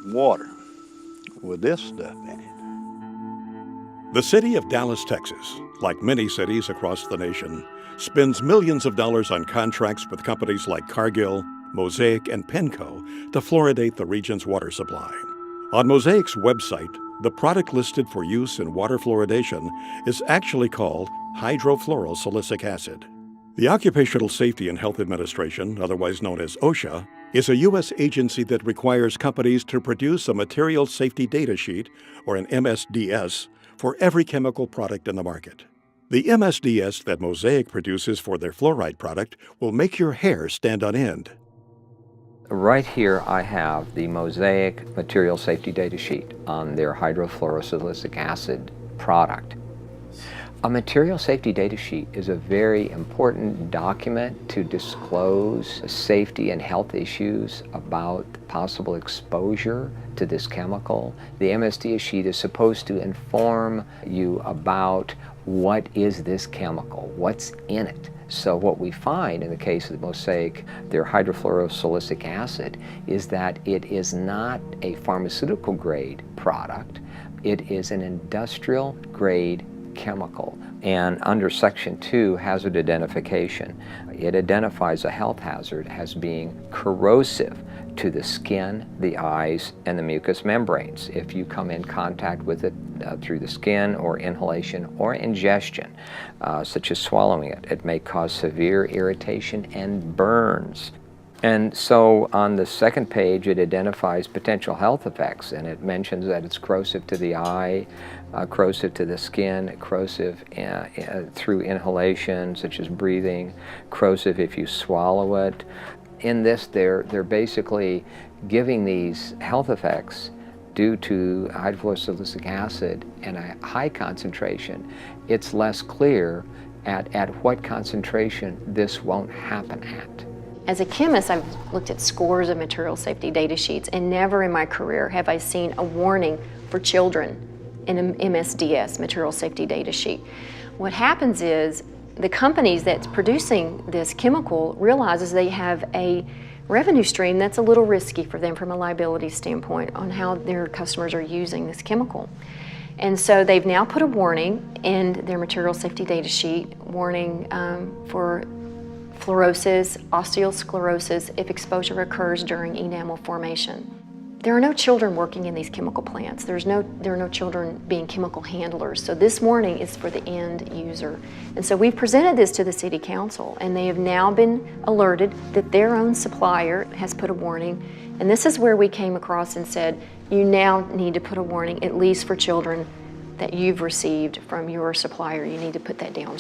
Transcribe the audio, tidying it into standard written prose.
water with this stuff in it. The city of Dallas, Texas, like many cities across the nation, spends millions of dollars on contracts with companies like Cargill, Mosaic, and Penco to fluoridate the region's water supply. On Mosaic's website, the product listed for use in water fluoridation is actually called hydrofluorosilicic acid. The Occupational Safety and Health Administration, otherwise known as OSHA, is a U.S. agency that requires companies to produce a material safety data sheet, or an MSDS, for every chemical product in the market. The MSDS that Mosaic produces for their fluoride product will make your hair stand on end. Right here I have the Mosaic material safety data sheet on their hydrofluorosilicic acid product. A material safety data sheet is a very important document to disclose safety and health issues about possible exposure to this chemical. The MSDS sheet is supposed to inform you about what is this chemical, what's in it. So what we find in the case of the Mosaic, their hydrofluorosilicic acid, is that it is not a pharmaceutical grade product, it is an industrial grade chemical. And under Section 2, hazard identification, it identifies a health hazard as being corrosive to the skin, the eyes, and the mucous membranes. If you come in contact with it through the skin or inhalation or ingestion, such as swallowing it, it may cause severe irritation and burns. And so on the second page, it identifies potential health effects, and it mentions that it's corrosive to the eye, corrosive to the skin, corrosive through inhalation, such as breathing, corrosive if you swallow it. In this, they're basically giving these health effects due to hydrofluorosilicic acid and a high concentration. It's less clear at what concentration this won't happen at. As a chemist, I've looked at scores of material safety data sheets, and never in my career have I seen a warning for children in an MSDS, material safety data sheet. What happens is the companies that's producing this chemical realizes they have a revenue stream that's a little risky for them from a liability standpoint on how their customers are using this chemical. And so they've now put a warning in their material safety data sheet, warning for fluorosis, osteosclerosis if exposure occurs during enamel formation. There are no children working in these chemical plants. There are no children being chemical handlers. So this warning is for the end user. And so we've presented this to the City Council, and they have now been alerted that their own supplier has put a warning. And this is where we came across and said, you now need to put a warning, at least for children that you've received from your supplier. You need to put that down.